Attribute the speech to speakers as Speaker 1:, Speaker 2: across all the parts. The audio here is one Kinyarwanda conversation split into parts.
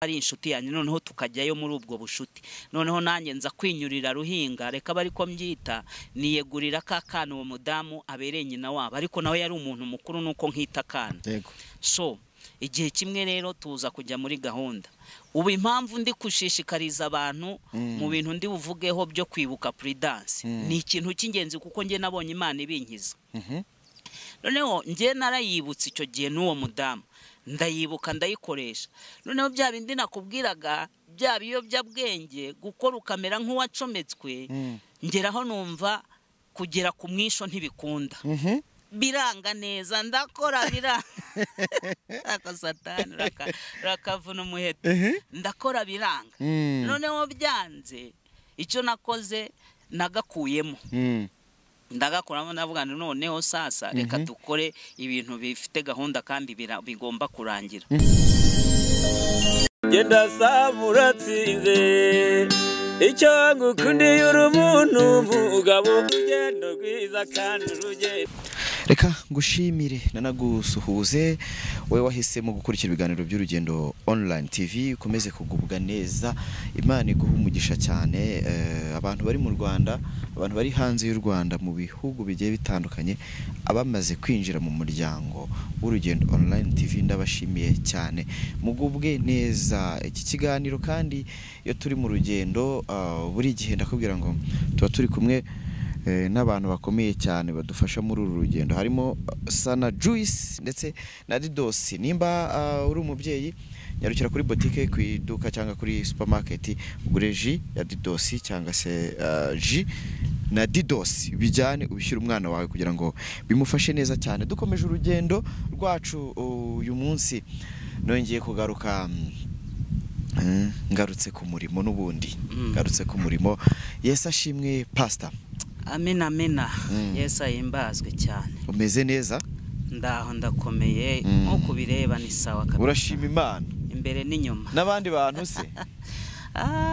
Speaker 1: ari inshuti yanyu noneho tukajyayo muri ubwo bushuti noneho nanjye nza kwinyurira ruhinga reka bari ko mbyita niyegurira kakana uwo mudamu abereye nyina wabo ariko nawe yari umuntu mukuru nuko nkita kana so igihe kimwe rero tuza kujya muri gahunda ubu impamvu ndi kushishikariza abantu mu bintu ndi buvugeho byo kwibuka Prudence ni ikintu cy'ingenzi kuko nge nabonye Imana ibinkiza noneho nge narayibutse icyo gihe n'uwo mudamu ndayibuka ndayikoresha noneho bya bindi nakubwiraga bya biyobyabwenge gukora ukamera nk'uwacometswe ngeraho numva kugera ku mwisho ntibikunda biranga neza ndakora biranga ako satani rakavuna umuheto ndakora biranga noneho byanze icyo nakoze nagakuyemo ndagakuramo navuga noneho sasa reka dukore ibintu bifite gahunda kandi bigomba kurangira
Speaker 2: genda samuratsinze icyo ngukundiye urumuntu mugabo ugendo rwiza kandi rugendo
Speaker 3: reka ngushimire nanagusuhuze we wahisemo gukurikira ibiganiro by'urugendo online TV ukomeze kugubwa neza Imana iguha umugisha cyane abantu bari mu Rwanda abantu bari hanze y'u Rwanda mu bihugu bigiye bitandukanye abamaze kwinjira mu muryango w'urugendo online TV ndabashimiye cyane mugubwe neza iki kiganiro kandi iyo turi mu rugendo buri gihe ndakubwira ngo tuba turi kumwe n'abantu bakomeye cyane badufasha muri uru rugendo harimo Sana Juice ndetse na Didos nimba uri umubyeyi nyarukira kuri boutique ku iduka cyangwa kuri supermarket ugure ji ya Didos cyangwa se ji na Didos bijyane ubishyira umwana wawe kugira ngo bimufashe neza cyane dukomeje urugendo rwacu uyu munsi nongeye kugaruka ngarutse ku murimo n'ubundi ngarutse ku murimo Yesu ashimwe pastor
Speaker 1: amena Yesu ahimbazwe cyane
Speaker 3: umeze neza
Speaker 1: ndaho ndakomeye nko kubireba ni sawa kabisa
Speaker 3: urashima Imana
Speaker 1: imbere n'inyuma
Speaker 3: n'abandi bantu se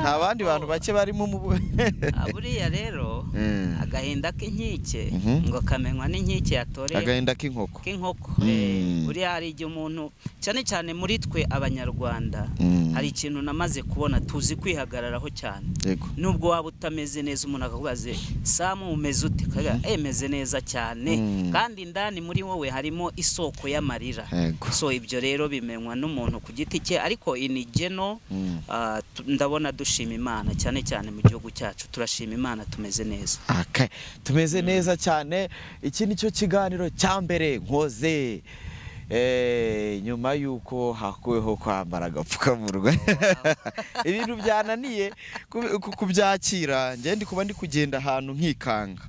Speaker 3: nta bandi bantu bake barimo
Speaker 1: buriya rero agahinda k'inkike ngo kamenywa n'inkike yatoreye
Speaker 3: agahinda k'inkoko
Speaker 1: buriya hari igihe umuntu cyane cyane muri twe abanyarwanda hari ikintu namaze kubona tuzi kwihagararaho cyane nubwo waba utameze neza umuntu akakubaze Samu umeze ute meze neza cyane kandi indani muri wowe harimo isoko y'amarira so ibyo rero bimenywa n'umuntu ku giti cye ariko inigeno ndabona dushima Imana cyane cyane mu gihugu cyacu turashima Imana tumeze neza
Speaker 3: tumeze neza cyane iki nicyo kiganiro cya mbere nkoze nyuma yuko hakuweho kwambara agapfukamunwa ibintu byananiye kubyakira njye ndi kuba ndi kugenda ahantu nkikanga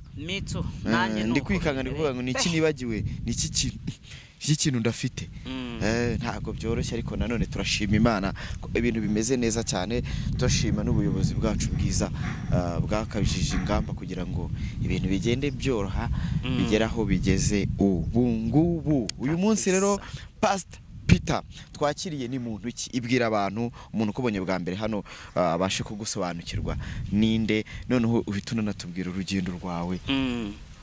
Speaker 3: ndi kwikanga ndi kuvuga ngo niki nibagiwe niki kintu ndafite ntago byoroshye ariko nanone turashima Imana ibintu bimeze neza cyane turashima n'ubuyobozi bwacu bwiza bwakabijije ingamba kugira ngo ibintu bigende byoroha bigeraho bigeze ubu ngubu uyu munsi rero Pastor Peter twakiriye ni muntu ki ibwira abantu umuntu kubonye bwa mbere hano abashe kugusobanukirwa ninde noneho uhita unatubwira urugendo rwawe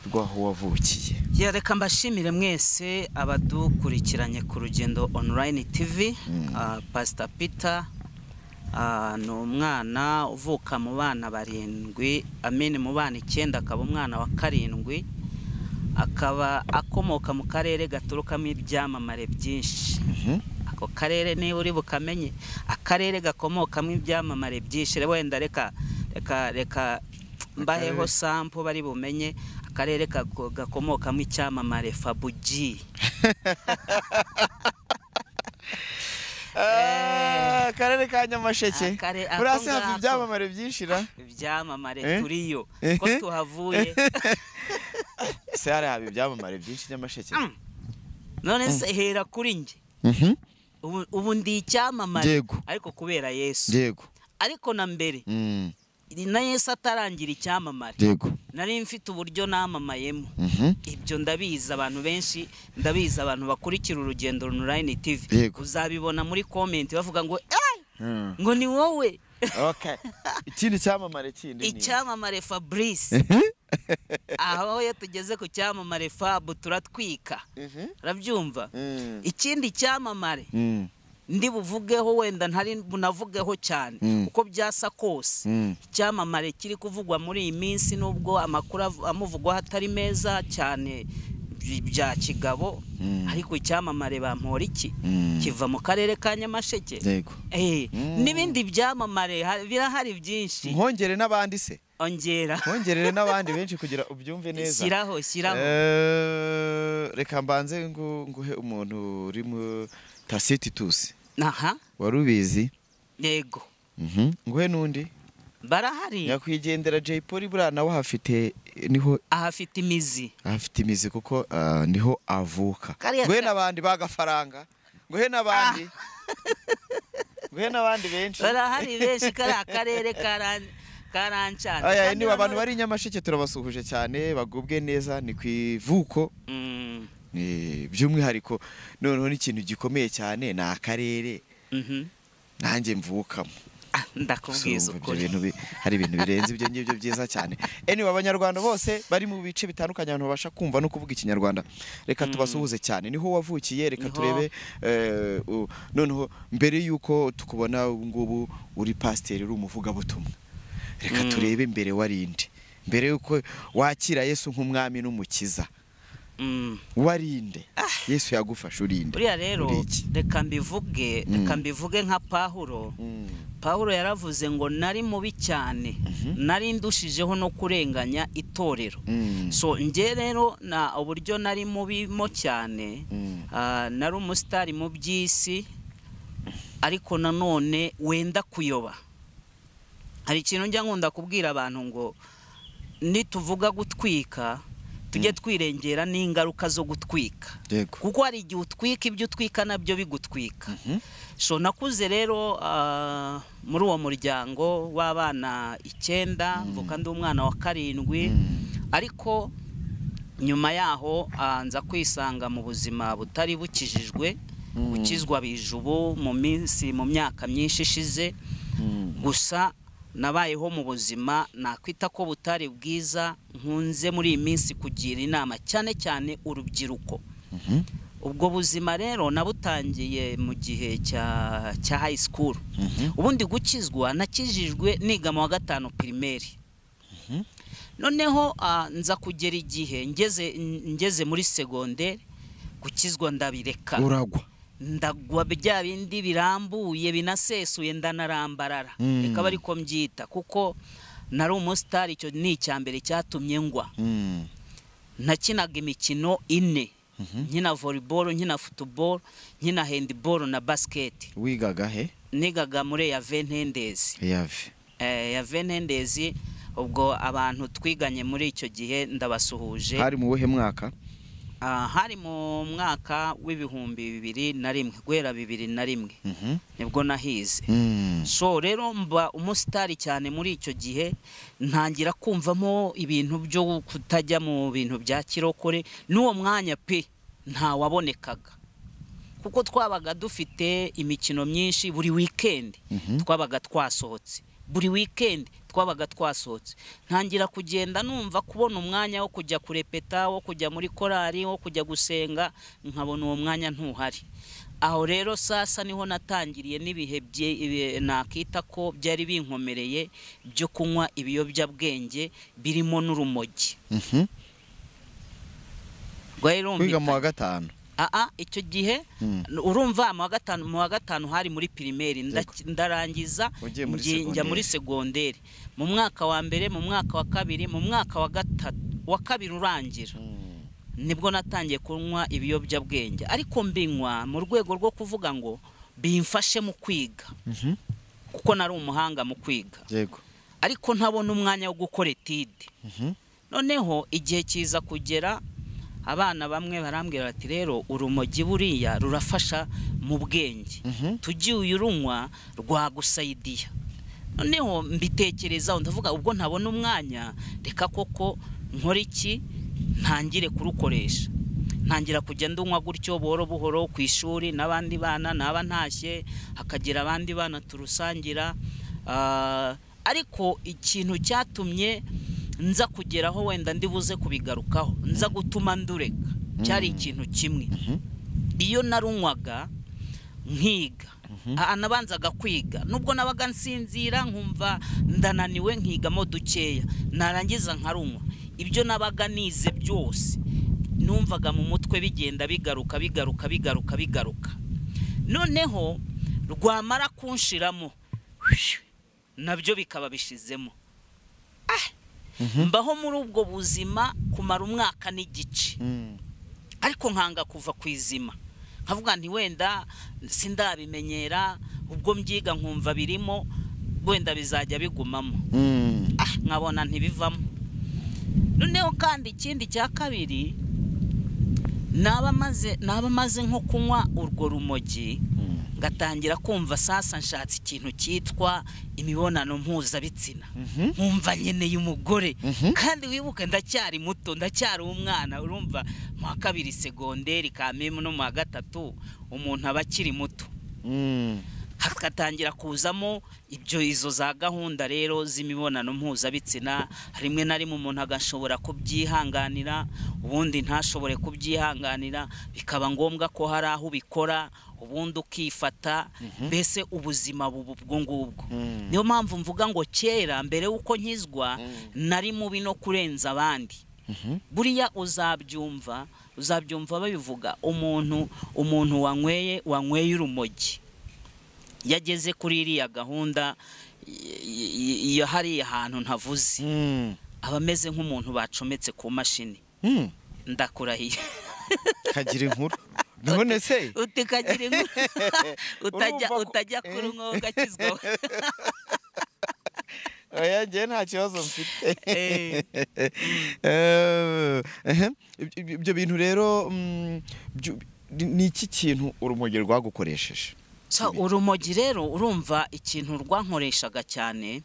Speaker 3: rwaho wavukiye
Speaker 1: reka mbashimire mwese abadukurikiranye ku rugendo online TV Pastor Peter ni umwana uvuka mu bana 7 mu bana 9 akaba umwana wa 7 akaba akomoka mu karere gaturukamo ibyamamare byinshi ako karere niba uri bukamenye akarere gakomokamo ibyamamare byinshi wenda reka mbaheho sample bari bumenye akarere gakomokamo icyamamare Fabuji
Speaker 3: akarere ka Nyamasheke urase hafi ibyamamare byinshi
Speaker 1: ibyamamare turiyo ko tuhavuye
Speaker 3: se hari habi ibyamamare byinshi Nyamasheke
Speaker 1: none se hera kuri nge ubu ndi icyamamare ariko kubera Yesu ariko na mbere na Yesu atarangira icyamamare nari mfite uburyo namamayemo ibyo ndabiza abantu benshi ndabiza abantu bakurikira urugendo online TV uzabibona muri comment bavuga ngo ngo ni wowe
Speaker 3: ikindi cyamamare kindi
Speaker 1: icyamamare Fabrice aho tugeze ku cyamamare Fab turatwika urabyumva ikindi cyamamare ndi buvugeho wenda ntari bunavugeho cyane uko byasa kose icyamamare kiri kuvugwa muri iyi minsi nubwo amakuru amuvugwaho atari meza cyane bya Kigabo ariko icyamamare bampora iki kiva mu karere ka Nyamasheke n'ibindi byamamare birahari byinshi
Speaker 3: nkongere n'abandi se nkongerere n'abandi benshi kugira ubyumve neza
Speaker 1: shyiraho
Speaker 3: reka mbanze nguhe umuntu uri mu Tacite Tusi warubizi
Speaker 1: yego
Speaker 3: nguhe nundi
Speaker 1: barahari
Speaker 3: nyakwigendera Jay Polly bura nawe ahafite imizi kuko niho avuka nguhe n'abandi bagafaranga nguhe n'abandi benshi
Speaker 1: barahari benshi kari akarere karancana
Speaker 3: ni abantu bari Nyamasheke turabasuhuje cyane bagubwe neza ni kwivuko by'umwihariko noneho n'ikintu gikomeye cyane ni akarere nanjye mvukamo
Speaker 1: ndakubwiza ukuri
Speaker 3: hari ibintu birenze ibyo ngibyo byiza cyane abanyarwanda bose bari mu bice bitandukanye abantu babasha kumva no kuvuga ikinyarwanda reka tubasuhuze cyane niho wavukiye reka turebe noneho mbere yuko tukubona ngubu uri pasiteri uri umuvugabutumwa reka turebe mbere warinde mbere yuko wakira Yesu nk'umwami n'umukiza warinde Yesu yagufasha urinde
Speaker 1: uriya rero reka mbivuge nka Pawulo yaravuze ngo nari mubi cyane nari ndushijeho no kurenganya itorero so nge rero na uburyo nari mubimo cyane nari umusitari mu by'isi ariko nanone wenda kuyoba hari ikintu njya nkunda kubwira abantu ngo nituvuga gutwika tujye twirengera n'ingaruka zo gutwika kuko hari igihe utwika ibyo utwika nabyo bigutwika so nakuze rero muri uwo muryango w'abana 9 mvuka ndi umwana wa 7 ariko nyuma yaho nza kwisanga mu buzima butari bukijijwe ukizwa bijubu mu myaka myinshi ishize gusa nabayeho mu buzima nakwita ko butari bwiza nkunze muri iyi minsi kugira inama cyane cyane urubyiruko ubwo buzima rero nabutangiye mu gihe cya high school ubundi gukizwa nakijijwe niga mu wa 5 primaire noneho nza kugera igihe ngeze muri secondaire gukizwa ndabireka ndagwa bya bindi birambuye binasesuye ndanarambarara reka bari ko mbyita kuko nari umusitari icyo ni icyambere cyatumye ngwa nakinaga imikino 4 nkina volleyball nkina football nkina handball na basket
Speaker 3: wigaga he
Speaker 1: nigaga muri ya Venhendezi ya Venhendezi ubwo abantu twiganye muri icyo gihe ndabasuhuje
Speaker 3: hari mu buhe mwaka
Speaker 1: hari mu mwaka w'2001 gwera 2001 nibwo nahize so rero mba umusitari cyane muri icyo gihe ntangira kumvamo ibintu byo kutajya mu bintu bya kirokore n'uwo mwanya pe nta wabonekaga kuko twabaga dufite imikino myinshi buri weekend twabaga twasohotse buri weekend twabaga twasohotse ntangira kugenda numva kubona umwanya wo kujya kurepeta wo kujya muri korari wo kujya gusenga nkabona uwo mwanya ntuhari aho rero sasa niho natangiriye n'ibihe nakita ko byari binkomereye byo kunywa ibiyobyabwenge birimo n'urumogi
Speaker 3: kwiga mu wa 5
Speaker 1: icyo gihe urumva mu wa 5 hari muri primaire ndarangiza njya muri secondaire mu mwaka wa mbere mu mwaka wa kabiri mu mwaka wa kabiri urangira nibwo natangiye kunywa ibiyobyabwenge ariko mbinywa mu rwego rwo kuvuga ngo bimfashe mu kwiga kuko nari umuhanga mu kwiga ariko ntabona umwanya wo gukora etide noneho igihe kiza kugera abana bamwe barambwira bati rero urumogi buriya rurafasha mu bwenge tugiye uyurunywa rwagusaidiya noneho mbitekereza ndavuga ubwo ntabona umwanya reka koko nkora iki ntangire kurukoresha ntangira kujya ndunywa gutyo buhoro buhoro ku ishuri n'abandi bana naba ntashye hakagira abandi bana turusangira ariko ikintu cyatumye nza kugeraho wenda ndibuze kubigarukaho nza gutuma ndureka cyari ikintu kimwe iyo narunywaga nkiga nabanzaga kwiga nubwo nabaga nsinzira nkumva ndananiwe nkigamo dukeya narangiza nkarunywa ibyo nabaga nize byose numvaga mu mutwe bigenda bigaruka noneho rwamara kunshiramo nabyo bikaba bishizemo mbaho muri ubwo buzima kumara umwaka n'igice ariko nkanga kuva kwizima nkavuga nti wenda sindabimenyera ubwo mbyiga nkumva birimo wenda bizajya bigumamo nkabona ntibivamo noneho kandi ikindi cya kabiri naba maze nko kunywa urwo rumogi ngatangira kumva sasa nshatse ikintu cyitwa imibonano mpuzabitsina nkumva nkeneye umugore kandi wibuke ndacyari muto ndacyari umwana urumva mu wa kabiri segonderi kameme no mu wa gatatu umuntu aba akiri muto hakatangira kuzamo izo za gahunda rero z'imibonano mpuzabitsina rimwe na rimwe umuntu agashobora kubyihanganira ubundi ntashobore kubyihanganira bikaba ngombwa ko hari aho ubikora ubundi ukifata mbese ubuzima bubwo ngubwo niyo mpamvu mvuga ngo kera mbere uko nkizwa nari mubi no kurenza abandi buriya uzabyumva babivuga umuntu wanyweye urumogi yageze kuri iriya gahunda iyo hariya hantu ntavuze abameze nk'umuntu bacometse ku mashini ndakurahiye
Speaker 3: kagira inkuru none se
Speaker 1: utikagira inkuru utajya kuri umwuga kizwa
Speaker 3: oya njye nta kibazo mfite ibyo bintu rero ni iki kintu urumogi rwagukoresheje
Speaker 1: urumogi rero urumva ikintu rwankoreshaga cyane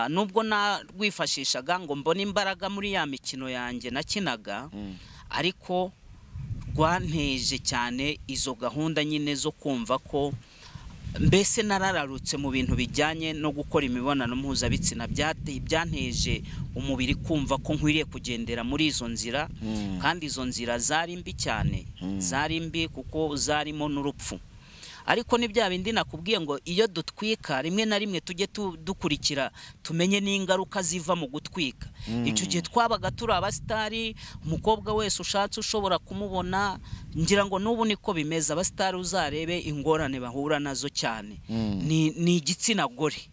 Speaker 1: nubwo narwifashishaga ngo mbone imbaraga muri ya mikino yanjye nakinaga ariko rwanteje cyane izo gahunda nyine zo kumva ko mbese narararutse mu bintu bijyanye no gukora imibonano mpuzabitsina byanteje umubiri kumva ko nkwiriye kugendera muri izo nzira kandi izo nzira zari mbi cyane zari mbi kuko zarimo n'urupfu ariko ni bya bindi nakubwiye ngo iyo dutwika rimwe na rimwe tujye dukurikira tumenye n'ingaruka ziva mu gutwika icyo gihe twabaga turi abasitari umukobwa wese ushatse ushobora kumubona ngira ngo n'ubu niko bimeze abasitari uzarebe ingorane bahura nazo cyane ni igitsina gore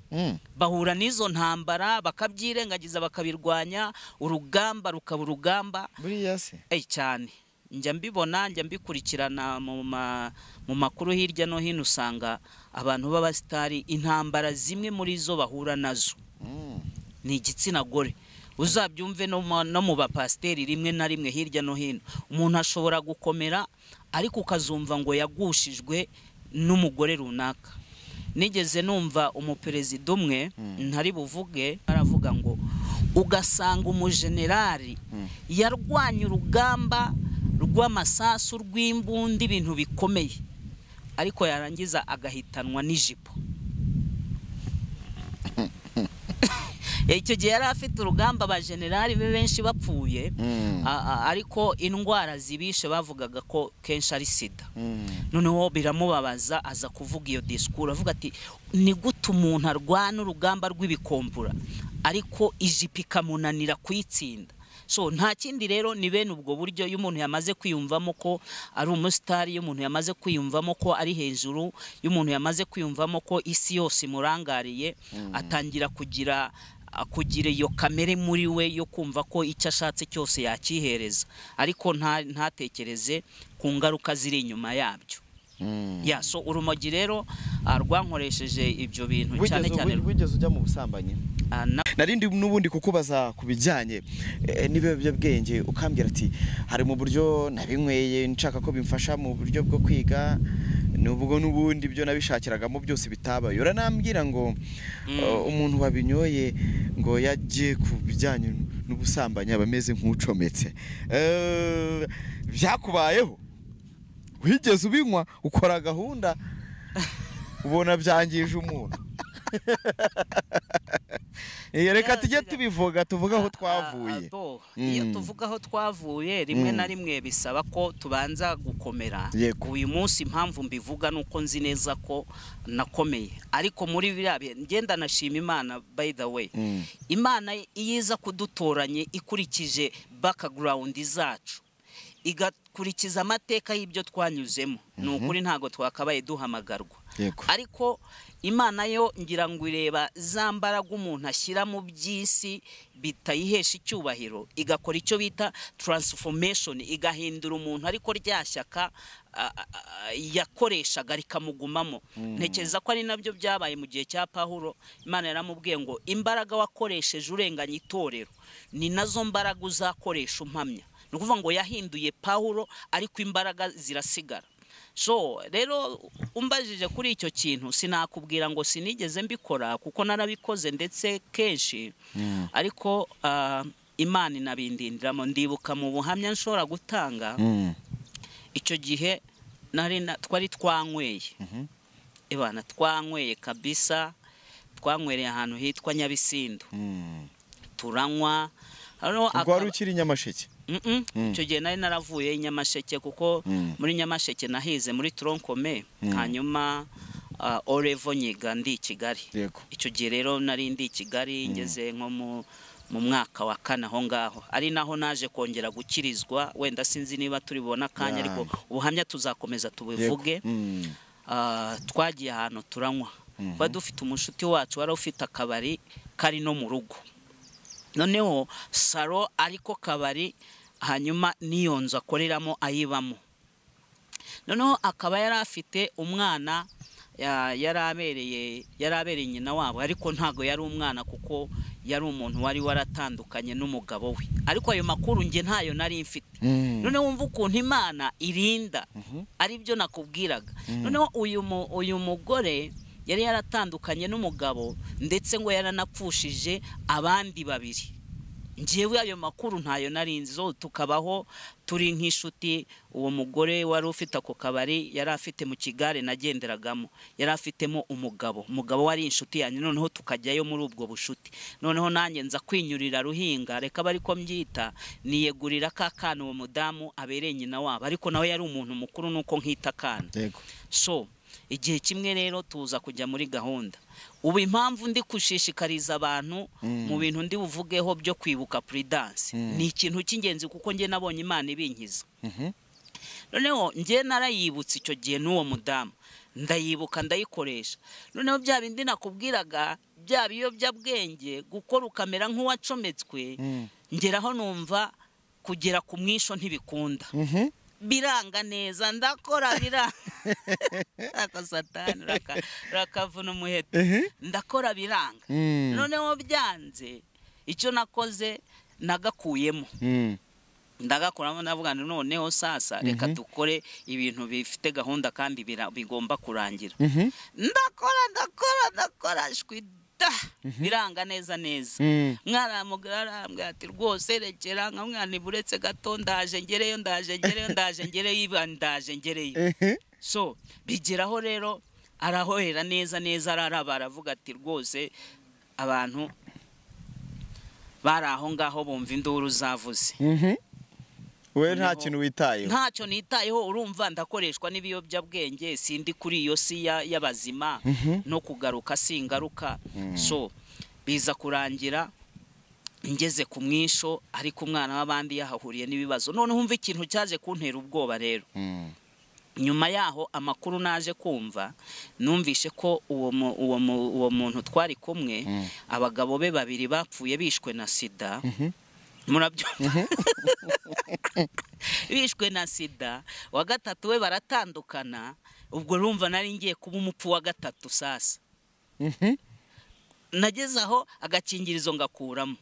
Speaker 1: bahura n'izo ntambara bakabyirengagiza bakabirwanya urugamba rukaba urugamba
Speaker 3: buriya se
Speaker 1: cyane njya mbibona njya mbikurikirana mu makuru hirya no hino usanga abantu b'abasitari intambara zimwe muri zo bahura nazo ni igitsina gore uzabyumve no mu bapasiteri rimwe na rimwe hirya no hino umuntu ashobora gukomera ariko ukazumva ngo yagushijwe n'umugore runaka nigeze numva umuperezida umwe ntari buvuge aravuga ngo ugasanga umujenerali yarwanya urugamba rw'amasasu rw'imbunda ibintu bikomeye ariko yarangiza agahitanwa n'ijipo icyo gihe yari afite urugamba abajenerali be benshi bapfuye ariko indwara zibishe bavugaga ko kenshi ari sida noneho biramubabaza aza kuvuga iyo disikuru avuga ati ni gute umuntu arwana urugamba rw'ibikombura ariko ijipo ikamunanira kuyitsinda so nta kindi rero ni bene ubwo buryo iyo umuntu yamaze kwiyumvamo ko ari umusitari iyo umuntu yamaze kwiyumvamo ko ari hejuru iyo umuntu yamaze kwiyumvamo ko isi yose imurangariye atangira kugira iyo kamere muri we yo kumva ko icyo ashatse cyose yakihereza ariko ntatekereze ku ngaruka ziri inyuma yabyo so urumogi rero rwankoresheje ibyo bintu cyane cyane
Speaker 3: wigeze ujya mu busambanyi narindi n'ubundi kukubaza ku bijyanye n'ibiyobyabwenge ukambwira ati hari mu buryo nabinyweye nshaka ko bimfasha mu buryo bwo kwiga nubwo n'ubundi byo nabishakiragamo byose bitabaye uranambwira ngo umuntu wabinyoye ngo yagiye ku bijyanye n'ubusambanyi aba ameze nk'ucometse byakubayeho wigeze ubinywa ukora gahunda ubona byangije umuntu reka tujye tubivuga tuvuga aho twavuye.
Speaker 1: Iyo tuvuga aho twavuye rimwe na rimwe bisaba ko tubanza gukomera. Uyu munsi impamvu mbivuga nuko nzi neza ko nakomeye, ariko muri biriya ngenda nashima Imana. By the way, Imana iyiza kudutoranye ikurikije background zacu, igakurikiza amateka y'ibyo twanyuzemo. Nukuri ntago twakabaye duhamagarwa, ariko Imana yo ngira ngo ireba za mbaraga umuntu ashyira mu by'isi bitayihesha icyubahiro, igakora icyo bita transformation, igahindura umuntu ariko ryashyaka yakoreshaga rikamugumamo. Ntekereza ko ari nabyo byabaye mu gihe cya Pawulo. Imana yaramubwiye ngo imbaraga wakoresheje urenganya itorero ni nazo mbaraga uzakoresha umpamya. Ni ukuvuga ngo yahinduye Pawulo ariko imbaraga zirasigara. So rero umbajije kuri icyo kintu sinakubwira ngo sinigeze mbikora, kuko narabikoze ndetse kenshi, ariko Imana inabindindiramo. Ndibuka mu buhamya nshobora gutanga, icyo gihe twari twanyweye, ibana twanyweye kabisa, twanywereye ahantu hitwa Nyabisindu, turanywa.
Speaker 3: Ubwo wari ukiri Nyamasheke?
Speaker 1: Icyo gihe nari naravuye Nyamasheke, kuko muri Nyamasheke nahize muri Tronkome, hanyuma Orevo nyiga ndi i Kigali. Icyo gihe rero nari ndi i Kigali, ngeze nko mu mwaka wa 4 aho ngaho, ari naho naje kongera gukirizwa. Wenda sinzi niba turibona kanya, ariko ubuhamya tuzakomeza tubivuge. Twagiye ahantu turanywa, kwa dufite umushuti wacu wari ufite akabari kari no mu rugo, noneho saro ariko kabari, hanyuma niyo nzu akoreramo ayibamo. Noneho akaba yari afite umwana yarabereye nyina wabo, ariko ntago yari umwana kuko yari umuntu wari waratandukanye n'umugabo we, ariko ayo makuru nge ntayo nari mfite. Noneho wumva ukuntu Imana irinda, ari byo nakubwiraga. Noneho uyu mugore yari yaratandukanye n'umugabo, ndetse ngo yaranapfushije abandi 2. Njewe ayo makuru ntayo narinzi. Zo tukabaho turi nk'ishuti. Uwo mugore wari ufite ako kabari yari afite mu kigare nagenderagamo, yari afitemo umugabo wari inshuti yanjye. Noneho tukajyayo muri ubwo bushuti. Noneho nanjye nza kwinyurira ruhinga, reka bari ko mbyita, niyegurira kakana uwo mudamu abereye nyina wabo, ariko nawe yari umuntu mukuru nuko nkita kana. So igihe kimwe rero tuza kujya muri gahunda. Ubu impamvu ndi kushishikariza abantu mu bintu ndi buvugeho byo kwibuka Prudence, ni ikintu cy'ingenzi kuko nge nabonye Imana ibinkiza. Noneho nge narayibutse icyo gihe n'uwo mudamu, ndayibuka ndayikoresha. Noneho bya bindi nakubwiraga, bya biyobyabwenge, gukora ukamera nk'uwacometswe, ngeraho numva kugera ku mwisho ntibikunda. Biranga neza, ndakora biranga. Aka Satani rakavuna umuheto, ndakora biranga. Noneho byanze, icyo nakoze nagakuyemo, ndagakuramo, ndavuga noneho sasa reka dukore ibintu bifite gahunda kandi bigomba kurangira. Ndakora shwida, biranga neza. Mwaramugara arambwira ati rwose rekera, nka mwana buretse gato, ndaje ngereyo. So bigeraho rero arahohera neza, araraba, aravuga ati rwose abantu bari aho ngaho bumva induru zavuze.
Speaker 3: We nta kintu witayeho?
Speaker 1: Ntacyo nitayeho. Urumva ndakoreshwa n'ibiyobyabwenge, sindi kuri iyo si y'abazima, no kugaruka singaruka. So biza kurangira ngeze ku mwisho, ariko umwana w'abandi yahahuriye n'ibibazo. None humva ikintu cyaje kuntera ubwoba rero. Nyuma yaho amakuru naje kumva, numvishe ko uwo muntu twari kumwe, abagabo be 2 bapfuye bishwe na sida. Murabyumva? Bishwe na sida. Wa gatatu we baratandukana. Ubwo rumva nari ngiye kuba umupfu wa gatatu sasa. Nageze aho agakingirizo ngakuramo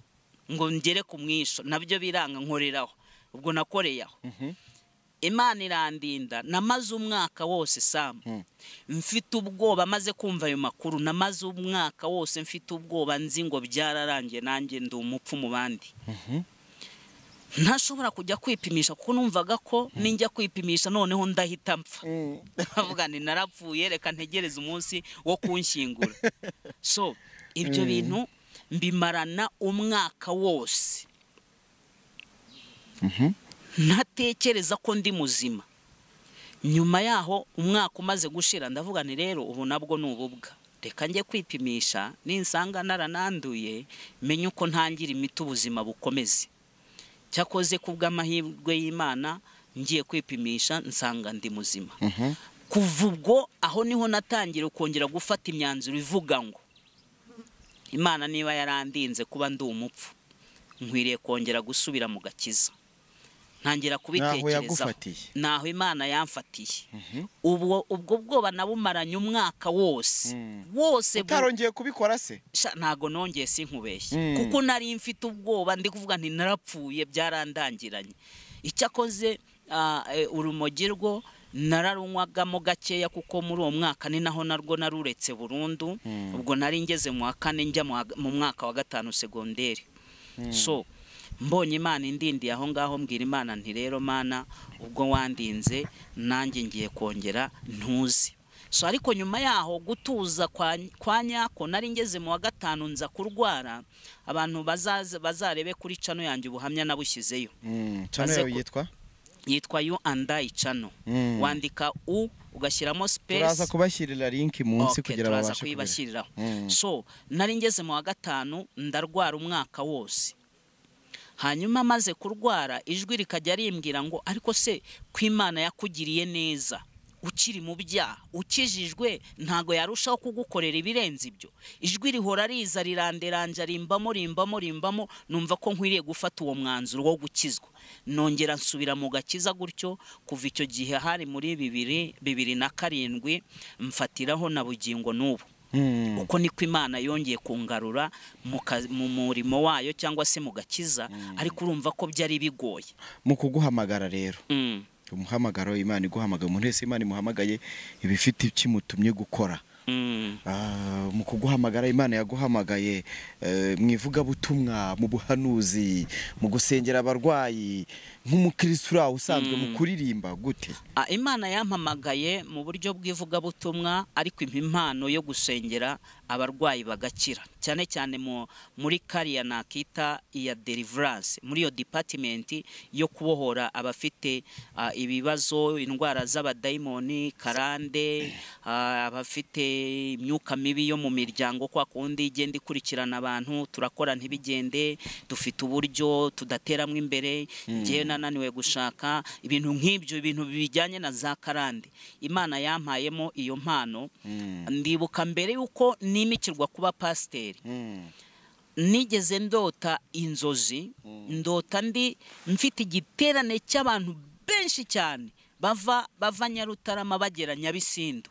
Speaker 1: ngo ngere ku mwisho, nabyo biranga nkoreraho. Ubwo nakoreyaho. Imana irandinda, namaze umwaka wose Sam. Mfite ubwoba, maze kumva ayo makuru, namaze umwaka wose mfite ubwoba, nzi ngo byararangiye nanjye ndi umupfu mu bandi. Ntashobora kujya kwipimisha kuko numvaga ko ninjya kwipimisha noneho ndahita mpfa. Bavuga ni narapfuye, reka ntegereze umunsi wo kunshyingura. So ibyo bintu mbimarana umwaka wose ntatekereza ko ndi muzima. Nyuma yaho umwaka umaze gushira ndavuga nti rero ubu nabwo n'ububwa, reka njye kwipimisha ninsanga narananduye menye uko ntangira imiti ubuzima bukomeze. Cyakoze kubw'amahirwe y'Imana ngiye kwipimisha nsanga ndi muzima. Kuva ubwo aho niho natangira kongera gufata imyanzuro ivuga ngo Imana niba yarandinze kuba ndi umupfu, nkwiriye kongera gusubira mu gakiza. Ntangira kubitekereza naho Imana yamfatiye. Ubwo bwoba nabumaranye umwaka wose
Speaker 3: utarongeye kubikora se?
Speaker 1: Ntago nongeye sinkubeshye, kuko nari mfite ubwoba ndi kuvuga nti narapfuye byarandangiranye. Icyakoze urumogi rwo nararunywagamo gakeya, kuko muri uwo mwaka ni naho narwo naruretse burundu. Ubwo nari ngeze mu wa 4 njya mu mwaka wa 5 segonderi. So mbonye Imana indindi aho ngaho mbwira Imana nti rero Mana, ubwo wandinze nanjye ngiye kongera ntuzi. So ariko nyuma yaho gutuza kwa nyako nari ngeze mu wa 5 nza kurwara. Abantu bazarebe kuri channel yanjye ubuhamya nabushyizeyo.
Speaker 3: Channel
Speaker 1: yitwa You and I channel. Wandika ugashyiramo space.
Speaker 3: Turaza kubashyirira link munsi kugira babashe
Speaker 1: kubashyiriraho. So nari ngeze mu wa 5 ndarwara umwaka wose. Hanyuma maze kurwara ijwi rikajya rimbwira ngo ariko se ko Imana yakugiriye neza ukiri mu byaha, ukijijwe ntago yarushaho kugukorera ibirenze ibyo. Ijwi rihora riza riranderanja rimbamo numva ko nkwiriye gufata uwo mwanzuro wo gukizwa. Nongera nsubira mu gakiza gutyo. Kuva icyo gihe hari muri 2007 mfatiraho na bugingo n'ubu. Uko niko Imana yongeye kungarura mu murimo wayo cyangwa se mu gakiza. Ariko urumva ko byari bigoye
Speaker 3: mu kuguhamagara rero. Umuhamagaro Imana iguhamagaye, umuntu wese Imana imuhamagaye ibifite ikimutumye gukora. Mu kuguhamagara Imana yaguhamagaye mwivuga butumwa, mu buhanuzi, mu gusengera abarwayi, nk'umukristo usanzwe mu kuririmba gute?
Speaker 1: Imana yampamagaye mu buryo bw'ivuga butumwa, ariko impano yo gusengera abarwayi bagakira, cyane cyane muri kariya nakita iya deliverance, muri yo department yo kubohora abafite ibibazo, indwara z'abadayimoni, karande, abafite imyuka mibi yo mu miryango. Kwa kundi igenda ikurikirana abantu, turakora ntibigende, dufite uburyo tudateramo imbere, ngiye nananiwe gushaka ibintu nk'ibyo, ibintu bijyanye na za karande. Imana yampayemo iyo mpano. Ndibuka mbere yuko nimikirwa kuba pasiteri, nigeze ndota inzozi, ndota ndi mfite igiterane cy'abantu benshi cyane bava Nyarutarama bagera Nyabisindu.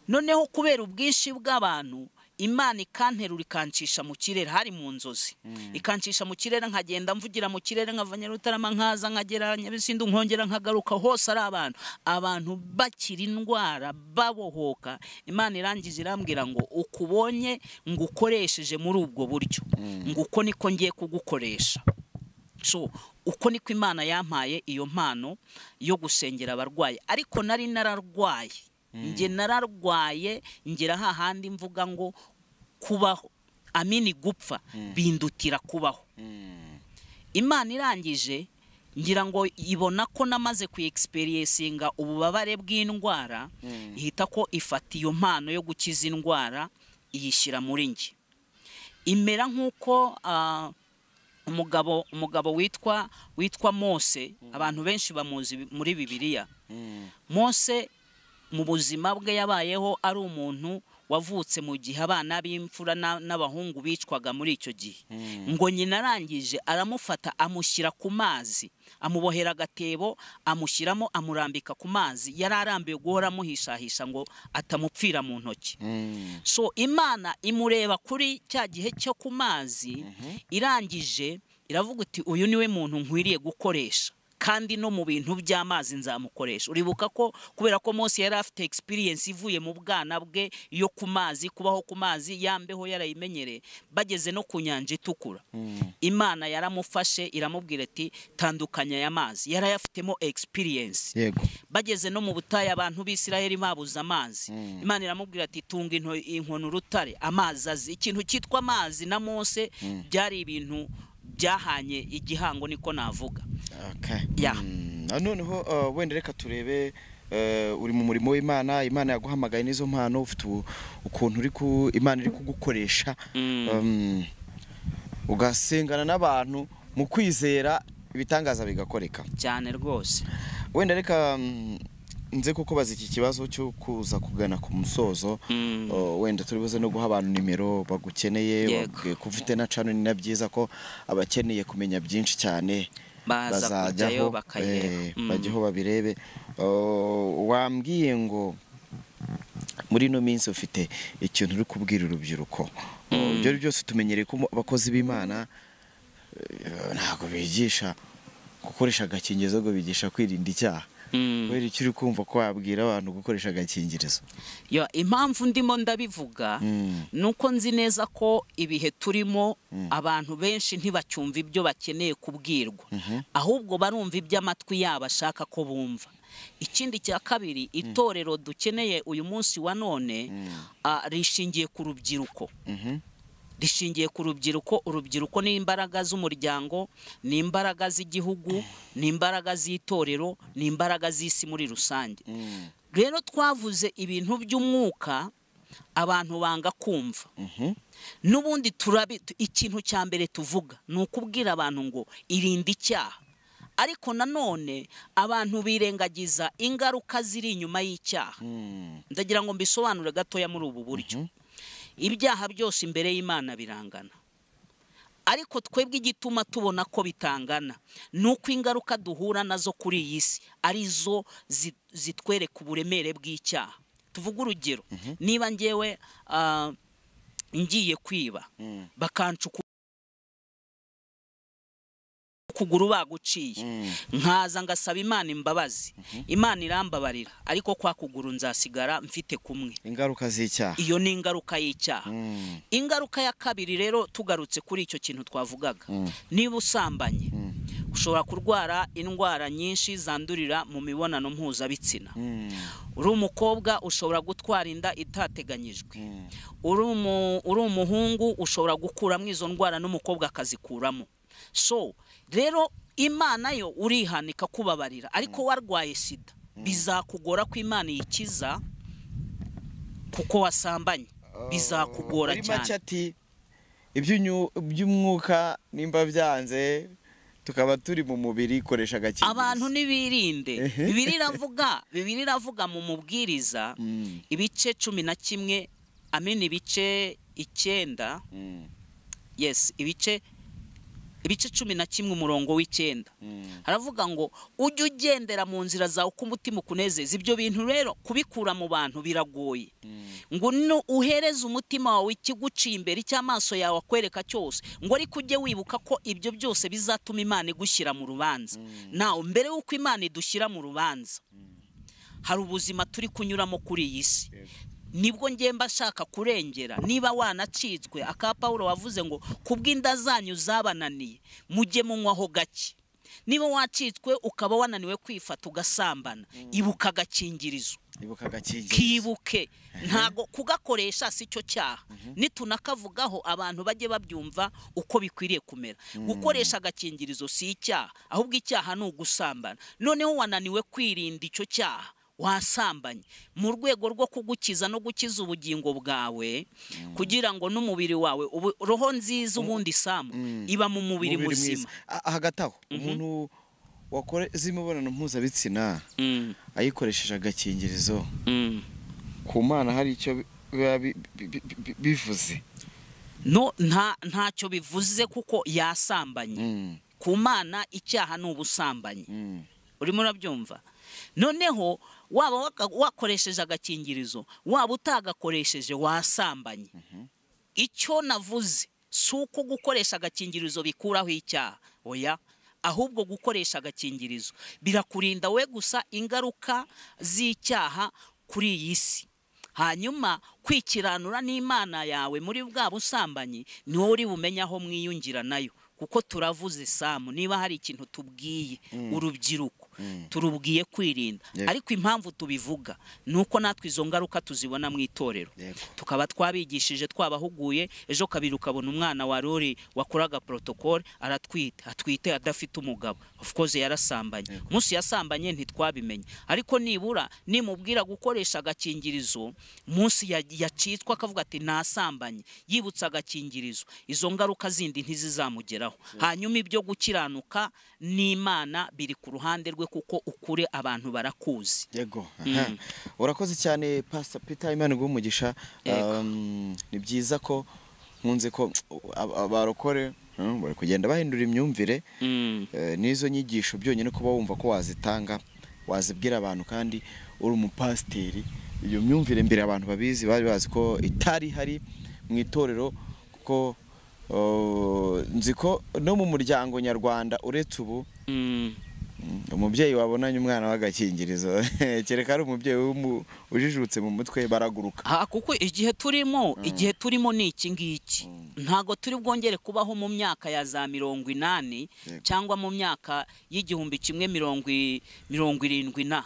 Speaker 1: Noneho kubera ubwinshi bw'abantu, Imana ikanterura ikancisha mu kirere, hari mu nzozi. Ikancisha mu kirere, nkagenda mvugira mu kirere, nkava Nyarutarama nkaza nkagera Nyabisindu, nkongera nkagaruka, hose ari abantu bakira indwara babohoka. Imana irangije irambwira ngo ukubonye ngukoresheje muri ubwo buryo, nguko niko ngiye kugukoresha. So uko niko Imana yampaye iyo mpano yo gusengera abarwayi. Ariko nari nararwaye, nge nararwaye, ngera hahandi mvuga ngo kubaho, amini gupfa bindutira kubaho. Imana irangije ngira ngo ibona ko namaze ku-experiencinga ububabare bw'indwara, ihita ko ifata iyo mpano yo gukiza indwara iyishyira muri nge. Imera nk'uko umugabo witwa Mose, abantu benshi bamuzi muri Bibiliya. Mose mu buzima bwe yabayeho ari umuntu wavutse mu gihe abana b'imfura n'abahungu bicwaga muri icyo gihe. Ngo nyina arangije aramufata amushyira ku mazi, amubohera agatebo, amushyiramo, amurambika ku mazi. Yari arambiwe guhora amuhishahisha ngo atamupfira mu ntoki. So Imana imureba kuri cya gihe cyo ku mazi, irangije iravuga uti uyu niwe muntu nkwiriye gukoresha, kandi no mu bintu by'amazi nzamukoresha. Uribuka ko kubera ko Mose yari afite experience ivuye mu bwana bwe yo ku mazi, kubaho ku mazi, yambeho yarayimenyereye, bageze no ku nyanja itukura, Imana yaramufashe iramubwira ati tandukanya aya mazi, yarayafitemo experience.
Speaker 3: Yego.
Speaker 1: Bageze no mu butayu abantu b'Isiraheli babuze amazi, Imana iramubwira ati tunga inkono urutare, amazi azi. Ikintu cyitwa amazi na Mose byari ibintu byahanye igihango, niko navuga.
Speaker 3: Okay.
Speaker 1: Yeah.
Speaker 3: Noneho wenda reka turebe, uri mu murimo w'Imana, Imana yaguhamagaye n'izo mpano, ufite ukuntu Imana iri kugukoresha, ugasengana n'abantu mu kwizera ibitangaza bigakoreka
Speaker 1: cyane rwose.
Speaker 3: Wenda reka nze kukubaza iki kibazo cyo kuza kugana ku musozo, wenda turibuze no guha abantu nimero bagukeneye, kufite na channel, ni nabyiza ko abakeneye kumenya byinshi cyane bazajyaho bajyaho babirebe. Wambwiye ngo muri no minsi ufite ikintu uri kubwira urubyiruko, ibyo byose tumenyereye ko abakozi b'Imana ntago bigisha gukoresha agakingirizo, ngo bigisha kwirinda icyaha. Wera icyo uri kumva ko wabwira abantu gukoresha agakingirizo?
Speaker 1: Impamvu ndimo ndabivuga nuko nzi neza ko ibihe turimo abantu benshi ntibacyumva ibyo bakeneye kubwirwa, ahubwo barumva iby'amatwi yabo ashaka ko bumva. Ikindi cya kabiri, itorero dukeneye uyu munsi wa none rishingiye ku rubyiruko. Rishingiye ku rubyiruko. Urubyiruko ni imbaraga z'umuryango, ni imbaraga z'igihugu, ni imbaraga z'itorero, ni imbaraga z'isi muri rusange. Rero twavuze ibintu by'umwuka abantu banga kumva. N'ubundi ikintu cya mbere tuvuga ni ukubwira abantu ngo irinde icyaha, ariko nanone abantu birengagiza ingaruka ziri inyuma y'icyaha. Ndagira ngo mbisobanure gatoya muri ubu buryo. Ibyaha byose imbere y'Imana birangana, ariko twebwe igituma tubona ko bitangana nuko ingaruka duhura nazo kuri iyi si arizo zitwereka uburemere bw'icyaha. Tuvuga urugero, niba ngewe ngiye kwiba bakancuka ukuguru baguciye, nkaza ngasaba Imana imbabazi, Imana irambabarira, ariko kwa kuguru nzasigara mfite kumwe.
Speaker 3: Ingaruka z'icyaha.
Speaker 1: Iyo ni ingaruka y'icyaha. Ingaruka ya kabiri rero, tugarutse kuri icyo kintu twavugaga, niba usambanye ushobora kurwara indwara nyinshi zandurira mu mibonano mpuzabitsina. Uri umukobwa ushobora gutwara inda itateganyijwe. Uri umuhungu ushobora gukuramo izo ndwara n'umukobwa akazikuramo. So rero Imana yo urihanika kubabarira, ariko warwaye sida bizakugora ko Imana yikiza kuko wasambanye, bizakugora cyane.
Speaker 3: Ati iby'umwuka nimba byanze tukaba turi mu mubiri, koresha agakingirizo. Abantu
Speaker 1: nibirinde. Bibiri iravuga mu mubwiriza ibice 11, ibice 9, ibice 11 umurongo w'9 haravuga ngo ujye ugendera mu nzira zawe uko umutima ukunezeza. Ibyo bintu rero kubikura mu bantu biragoye, ngo uhereze umutima wawe ikiguciye imbere, icy'amaso yawe akwereka cyose, ngo ariko ujye wibuka ko ibyo byose bizatuma Imana igushyira mu rubanza. Nawe mbere y'uko Imana idushyira mu rubanza, hari ubuzima turi kunyuramo kuri iyi si. Nibwo ngemba shaka kurengera. Niba wanacitswe, aka Paulo wavuze ngo kubw'inda zanyu zabananiye mujye munywaho gake. Niba wacitswe ukaba wananiwe kwifata ugasambana, ibuka agakingirizo. Kibuke, ntago kugakoresha si cyo cyaha. Nitunakavugaho abantu bajye babyumva uko bikwiriye kumera. Gukoresha agakingirizo si icyaha, ahubwo icyaha ni ugusambana. Noneho wananiwe kwirinda icyo cyaha, wasambanye, mu rwego rwo kugukiza no gukiza ubugingo bwawe, kugira ngo n'umubiri wawe roho nziza ubundi samu iba mu mubiri muzima.
Speaker 3: Hagataho umuntu wakore z'imibonano mpuzabitsina ayikoresheje agakingirizo, ku Mana hari icyo bivuze?
Speaker 1: No, ntacyo bivuze kuko yasambanye. Ku Mana icyaha ni ubusambanyi. Urimo urabyumva? Noneho waba wakoresheje agakingirizo, waba utagakoresheje, wasambanye. Icyo navuze si uko gukoresha agakingirizo bikuraho icyaha. Oya, ahubwo gukoresha agakingirizo birakurinda we gusa ingaruka z'icyaha kuri iyi si. Hanyuma kwikiranura n'Imana yawe muri bwa busambanyi ni wowe uri bumenya aho mwiyungira nayo, kuko turavuze Samu, niba hari ikintu tubwiye urubyiruko turubwiye kwirinda. Ariko impamvu tubivuga nuko natwe izo ngaruka tuzibona mu itorero, tukaba twabigishije twabahuguye. Ejo kabiri ukabona umwana wa Rori wakoraga protocol atwite adafite umugabo, of course yarasambanye. Umunsi yasambanye ntitwabimenye, ariko nibura nimubwira gukoresha agakingirizo umunsi yacitswa akavuga ati nasambanye, yibutsa agakingirizo, izo ngaruka zindi ntizizamugeraho. Hanyuma ibyo gukiranuka n'Imana biri ku ruhande rwe, kuko ukure abantu barakuzi.
Speaker 3: Yego. Urakoze cyane Pastor Peter, Imana igumugisha. Ni byiza ko nkunze ko abarokore bari kugenda bahindura imyumvire n'izo nyigisho byonyine kuba wumva ko wazitanga, wazibwira abantu kandi uri umupasiteri. Iyo myumvire mbere abantu babizi bari bazi ko itari hari mu itorero, kuko nzi ko no mu muryango nyarwanda uretse ubu umubyeyi wabonanye umwana w'agakingirizo kereka ari umubyeyi ujijutse mu mutwe baraguruka.
Speaker 1: Kuko igihe turimo ni iki ngiki, ntago turi bwongere kubaho mu myaka ya za 80 cyangwa mu myaka y'igihumbi kimwe 70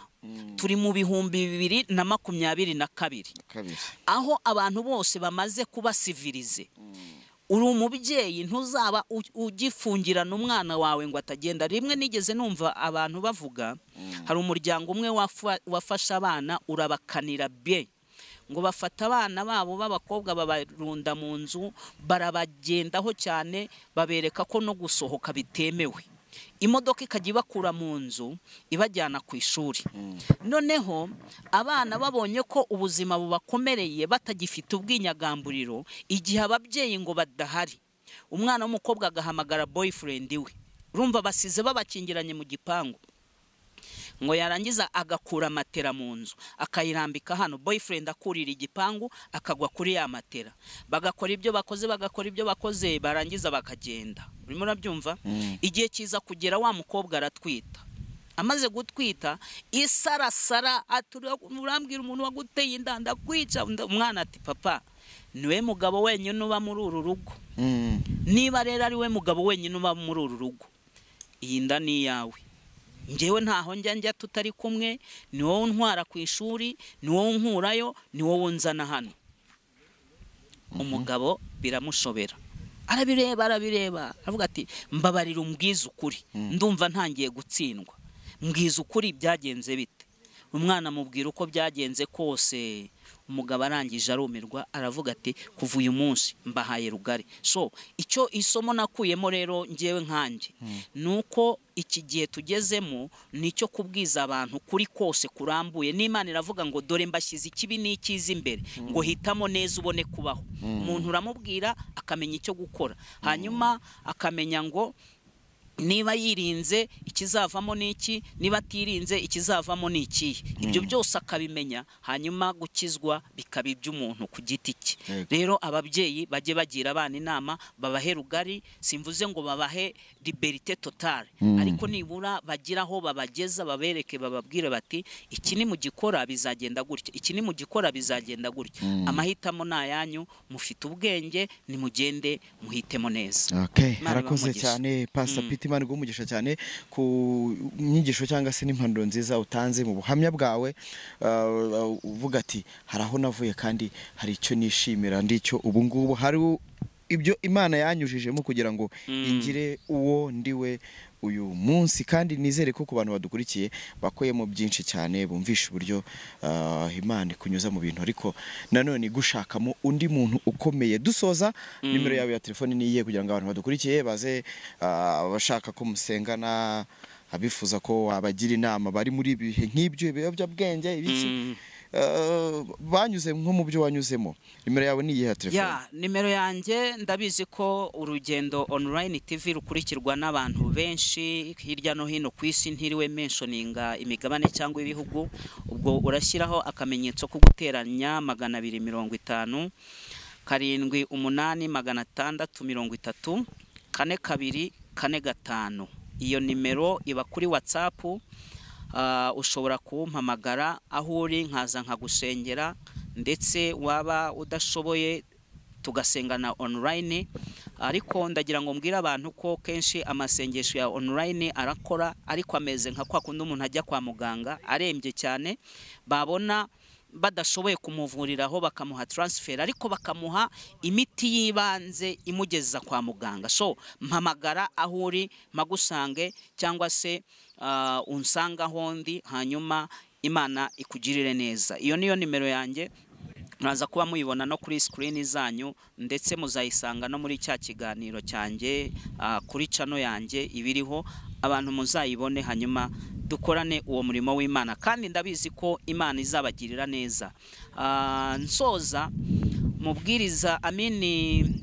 Speaker 1: turi mu 2022 aho abantu bose bamaze kuba civilize. Uri umubyeyi ntuzaba ugifungirana umwana wawe ngo atagenda. Rimwe nigeze numva abantu bavuga, hari umuryango umwe wafasha abana urabakanira bye, ngo bafata abana babo b'abakobwa babarunda mu nzu, barabagendaho cyane, babereka ko no gusohoka bitemewe. Imodoka ikajya ibakura mu nzu ibajyana ku ishuri. Noneho abana babonye ko ubuzima bubakomereye batagifite ubwinyagamburiro, igihe ababyeyi ngo badahari, umwana w'umukobwa agahamagara boyfriend we, urumva basize babakingiranye mu gipangu, ngo yarangiza agakura matera mu nzu akayirambika hano, boyfriend akurira igipangu akagwa kuri ya matera, bagakora ibyo bakoze barangiza bakagenda. Urimo urabyumva? Igihe kiza kugera wa mukobwa aratwita, amaze gutwita isarasara, urambwira umuntu waguteye inda ndakwica. Umwana ati papa, niwe mugabo wenyine uba muri uru rugo. Niba rero ari we mugabo wenyine uba muri uru rugo, iyi nda ni yawe. Njyewe ntaho njya tutari kumwe, ni wowe ntwara ku ishuri, ni wowe nkurayo, ni wowe nzana hano. Umugabo biramushobera, arabireba aravuga ati mbabarira umbwiza ukuri, ndumva ntangiye gutsindwa, mbwiza ukuri byagenze bite. Umwana mubwira uko byagenze kose. Umugabo arangije arumirwa, aravuga ati kuva uyu munsi mbahaye rugari. So icyo isomo nakuyemo rero njyewe nkanjye nuko iki gihe tugezemo nicyo kubwiza abantu kuri kose kurambuye. n'Imana iravuga ngo dore mbashyize ikibi n'ikiza imbere, ngo hitamo neza ubone kubaho. Umuntu uramubwira akamenya icyo gukora, hanyuma akamenya ngo niba yirinze ikizavamo niki, niba atirinze ikizavamo niki. Ibyo byose akabimenya, hanyuma gukizwa bikaba iby'umuntu ku giti cye. Rero ababyeyi bajye bagira abana inama, babahe rugari. Simvuze ngo babahe liberté totale, ariko nibura bagiraho babageza, babereke, bababwire bati iki ni mugikora bizagenda gutya, iki ni mugikora bizagenda gutya. Amahitamo nayanyu, mufite ubwenge, nimugende muhitemo neza.
Speaker 3: Harakoze cyane Pastor Peter, Imana igumugisha cyane ku nyigisho cyangwa se n'impanuro nziza utanze mu buhamya bwawe. Uvuga ati hari aho navuye kandi hari icyo nishimira, ndicyo ubu ngubu hari ibyo Imana yanyujijemo kugira ngo ingire uwo ndiwe uyu munsi. Kandi nizere ko ku bantu badukurikiye bakoyemo byinshi cyane, bumvisha uburyo Imana kunyuza mu bintu, ariko nanone gushakamo undi muntu ukomeye. Dusoza, nimero yawe ya telefone niye kugira ngo abantu badukurikiye baze abashaka ko musengana, abifuza ko wabagira inama bari muri ibihe nk'ibyo ibiyobyabwenge ibiki banyuze nko mu byo wanyuzemo. Nimero yawe ni iyihe telefone?
Speaker 1: Nimero yanjye ndabizi ko Urugendo Online TV rukurikirwa n'abantu benshi hirya no hino ku isi, ntiriwe mentioninga imigabane cyangwa ibihugu. Ubwo urashyiraho akamenyetso ko guteranya 250 78 630 42 45. iyo nimero iba kuri WhatsApp. Ushobora kumpamagara aho uri nkaza nkagusengera, ndetse waba udashoboye tugasengana online. Ariko ndagira ngo mbwira abantu ko kenshi amasengesho ya online arakora, ariko ameze nka kwa kundi umuntu ajya kwa muganga arembye cyane, babona badashoboye kumuvuriraho bakamuha transfer, ariko bakamuha imiti yibanze imugeza kwa muganga. So mpamagara aho uri magusange, cyangwa se unsanga hondi, hanyuma Imana ikugirire neza. Iyo niyo nimero yanjye, muraza kuba muyibona no kuri screen zanyu, ndetse muzayisanga no muri cya kiganiro cyanjye kuri channel yanjye ibiriho, abantu muzayibone, hanyuma dukorane uwo murimo w'Imana, kandi ndabizi ko Imana izabagirira neza. Nsoza mubwiriza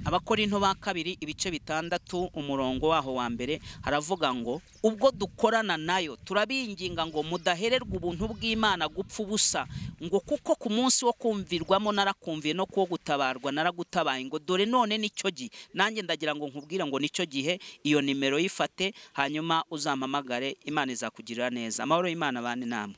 Speaker 1: Abakorinto ba 2 ibice 6 umurongo waho wa mbere haravuga ngo ubwo dukorana nayo turabinginga ngo mudahererwa ubuntu bw'Imana gupfa ubusa, ngo kuko ku munsi wo kumvirwamo narakumviye no kuwo gutabarwa naragutabaye, ngo dore none nicyo gihe. Nanjye ndagira ngo nkubwira ngo nicyo gihe. Iyo nimero yifate, hanyuma uzampamagare, Imana izakugirira neza. Amahoro y'Imana bane namwe.